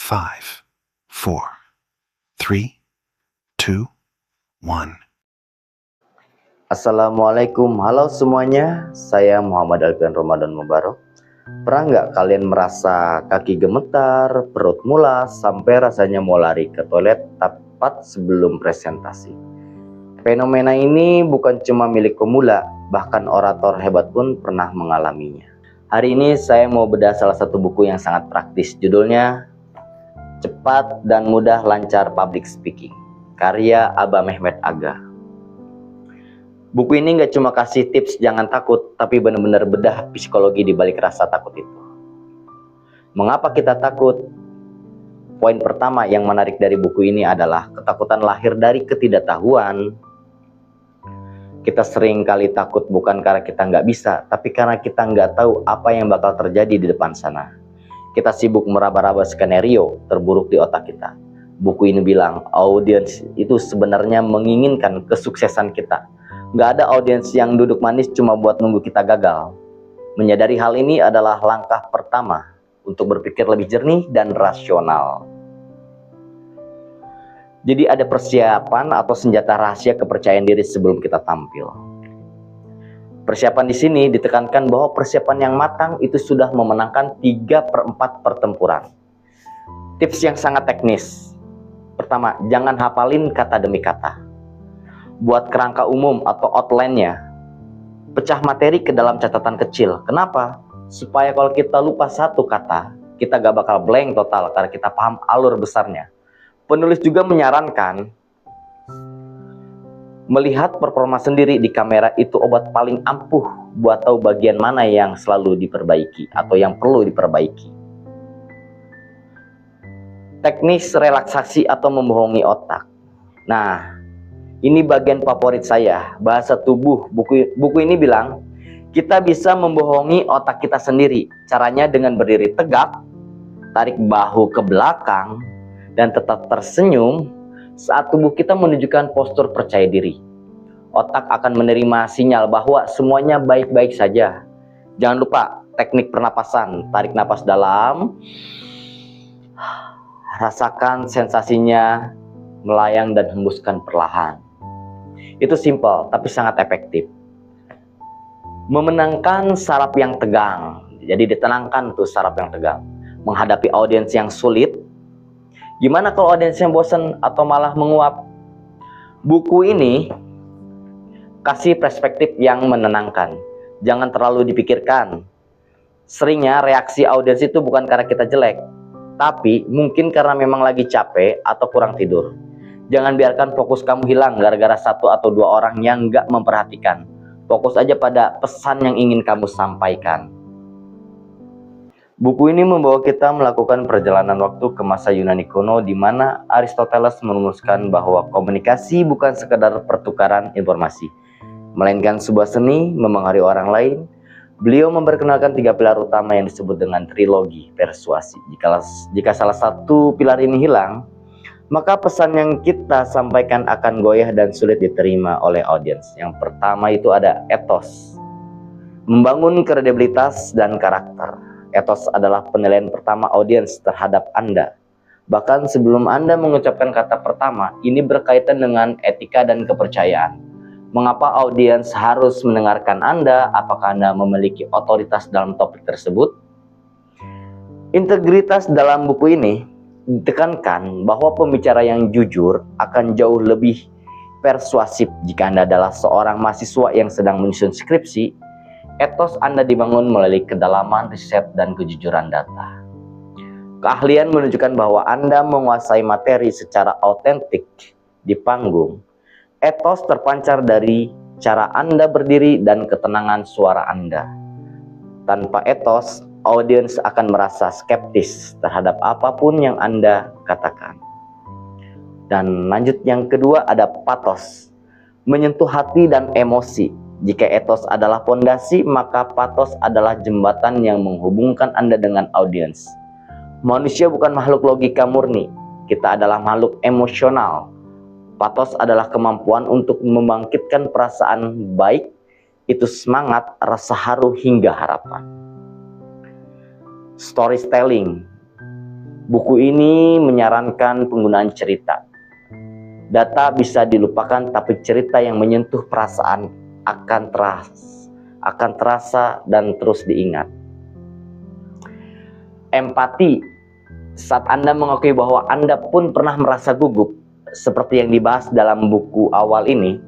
5, 4, 3, 2, 1. Assalamualaikum, halo semuanya. Saya Muhammad Alfian Ramadan Mubarak. Pernah nggak kalian merasa kaki gemetar, perut mulas, sampai rasanya mau lari ke toilet tepat sebelum presentasi? Fenomena ini bukan cuma milik pemula, bahkan orator hebat pun pernah mengalaminya. Hari ini saya mau bedah salah satu buku yang sangat praktis. Judulnya Cepat dan Mudah Lancar Public Speaking, karya Aba Mehmet Aga. Buku ini nggak cuma kasih tips jangan takut, tapi benar-benar bedah psikologi di balik rasa takut itu. Mengapa kita takut? Poin pertama yang menarik dari buku ini adalah ketakutan lahir dari ketidaktahuan. Kita sering kali takut bukan karena kita nggak bisa, tapi karena kita nggak tahu apa yang bakal terjadi di depan sana. Kita sibuk meraba-raba skenario terburuk di otak kita. Buku ini bilang, audiens itu sebenarnya menginginkan kesuksesan kita. Nggak ada audiens yang duduk manis cuma buat nunggu kita gagal. Menyadari hal ini adalah langkah pertama untuk berpikir lebih jernih dan rasional. Jadi ada persiapan atau senjata rahasia kepercayaan diri sebelum kita tampil. Persiapan di sini ditekankan bahwa persiapan yang matang itu sudah memenangkan 3/4 pertempuran. Tips yang sangat teknis. Pertama, jangan hafalin kata demi kata. Buat kerangka umum atau outline-nya. Pecah materi ke dalam catatan kecil. Kenapa? Supaya kalau kita lupa satu kata, kita gak bakal blank total karena kita paham alur besarnya. Penulis juga menyarankan melihat performa sendiri di kamera itu obat paling ampuh buat tahu bagian mana yang selalu diperbaiki atau yang perlu diperbaiki. Teknis relaksasi atau membohongi otak. Nah, ini bagian favorit saya, bahasa tubuh. Buku ini bilang, kita bisa membohongi otak kita sendiri. Caranya dengan berdiri tegak, tarik bahu ke belakang, dan tetap tersenyum saat tubuh kita menunjukkan postur percaya diri. Otak akan menerima sinyal bahwa semuanya baik-baik saja. Jangan lupa teknik pernapasan. Tarik napas dalam, rasakan sensasinya melayang dan hembuskan perlahan. Itu simple tapi sangat efektif. Memenangkan saraf yang tegang. Jadi ditenangkan tuh saraf yang tegang. Menghadapi audiens yang sulit. Gimana kalau audiensnya bosan atau malah menguap? Buku ini kasih perspektif yang menenangkan. Jangan terlalu dipikirkan. Seringnya reaksi audiens itu bukan karena kita jelek, tapi mungkin karena memang lagi capek atau kurang tidur. Jangan biarkan fokus kamu hilang gara-gara satu atau dua orang yang nggak memperhatikan. Fokus aja pada pesan yang ingin kamu sampaikan. Buku ini membawa kita melakukan perjalanan waktu ke masa Yunani kuno di mana Aristoteles merumuskan bahwa komunikasi bukan sekedar pertukaran informasi, melainkan sebuah seni memengaruhi orang lain. Beliau memperkenalkan 3 pilar utama yang disebut dengan trilogi persuasi. Jika salah satu pilar ini hilang, maka pesan yang kita sampaikan akan goyah dan sulit diterima oleh audiens. Yang pertama itu ada etos. Membangun kredibilitas dan karakter. Etos adalah penilaian pertama audiens terhadap Anda. Bahkan sebelum Anda mengucapkan kata pertama, ini berkaitan dengan etika dan kepercayaan. Mengapa audiens harus mendengarkan Anda? Apakah Anda memiliki otoritas dalam topik tersebut? Integritas dalam buku ini ditekankan bahwa pembicara yang jujur akan jauh lebih persuasif. Jika Anda adalah seorang mahasiswa yang sedang menyusun skripsi, etos Anda dibangun melalui kedalaman riset dan kejujuran data. Keahlian menunjukkan bahwa Anda menguasai materi secara autentik di panggung. Etos terpancar dari cara Anda berdiri dan ketenangan suara Anda. Tanpa etos, audiens akan merasa skeptis terhadap apapun yang Anda katakan. Dan lanjut yang kedua ada pathos. Menyentuh hati dan emosi. Jika etos adalah fondasi, maka pathos adalah jembatan yang menghubungkan Anda dengan audiens. Manusia bukan makhluk logika murni. Kita adalah makhluk emosional. Pathos adalah kemampuan untuk membangkitkan perasaan baik, itu semangat, rasa haru hingga harapan. Storytelling. Buku ini menyarankan penggunaan cerita. Data bisa dilupakan, tapi cerita yang menyentuh perasaan akan terasa dan terus diingat. Empati, saat Anda mengakui bahwa Anda pun pernah merasa gugup, seperti yang dibahas dalam buku awal ini,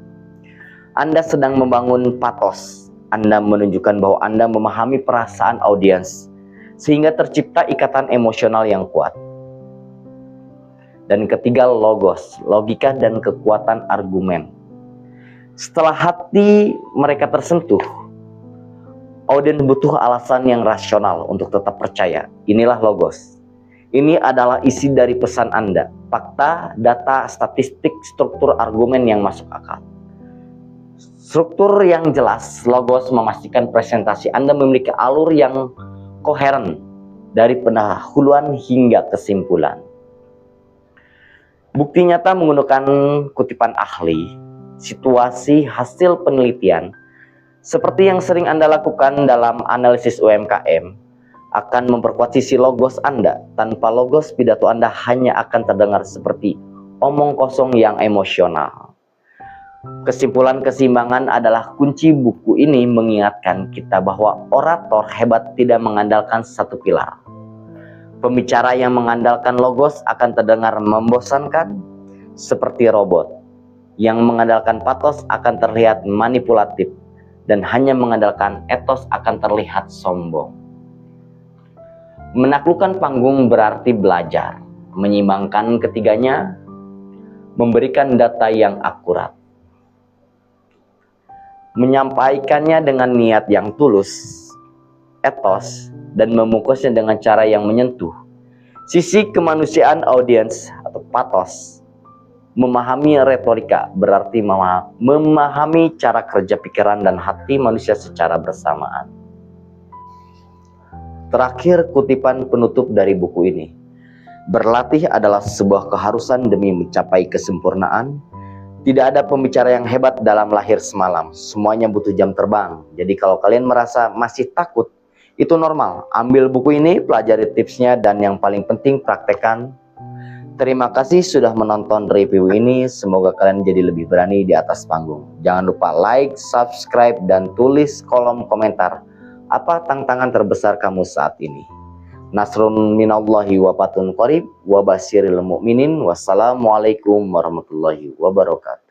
Anda sedang membangun patos. Anda menunjukkan bahwa Anda memahami perasaan audiens, sehingga tercipta ikatan emosional yang kuat. Dan ketiga, logos, logika dan kekuatan argumen. Setelah hati mereka tersentuh, audiens butuh alasan yang rasional untuk tetap percaya. Inilah logos. Ini adalah isi dari pesan Anda. Fakta, data, statistik, struktur argumen yang masuk akal. Struktur yang jelas, logos memastikan presentasi Anda memiliki alur yang koheren dari pendahuluan hingga kesimpulan. Bukti nyata menggunakan kutipan ahli, situasi, hasil penelitian, seperti yang sering Anda lakukan dalam analisis UMKM, akan memperkuat sisi logos Anda. Tanpa logos, pidato Anda hanya akan terdengar seperti omong kosong yang emosional. Kesimpulan keseimbangan adalah kunci buku ini mengingatkan kita bahwa orator hebat tidak mengandalkan satu pilar. Pembicara yang mengandalkan logos akan terdengar membosankan seperti robot. Yang mengandalkan patos akan terlihat manipulatif, dan hanya mengandalkan etos akan terlihat sombong. Menaklukkan panggung berarti belajar, menyimbangkan ketiganya, memberikan data yang akurat. Menyampaikannya dengan niat yang tulus, etos, dan memukusnya dengan cara yang menyentuh. Sisi kemanusiaan audiens atau patos. Memahami retorika berarti memahami cara kerja pikiran dan hati manusia secara bersamaan. Terakhir, kutipan penutup dari buku ini. Berlatih adalah sebuah keharusan demi mencapai kesempurnaan. Tidak ada pembicara yang hebat dalam lahir semalam. Semuanya butuh jam terbang. Jadi kalau kalian merasa masih takut, itu normal. Ambil buku ini, pelajari tipsnya, dan yang paling penting praktekkan. Terima kasih sudah menonton review ini. Semoga kalian jadi lebih berani di atas panggung. Jangan lupa like, subscribe, dan tulis kolom komentar. Apa tantangan terbesar kamu saat ini? Nasrun minallahi wa fatun qarib wa basyiril mu'minin. Wassalamualaikum warahmatullahi wabarakatuh.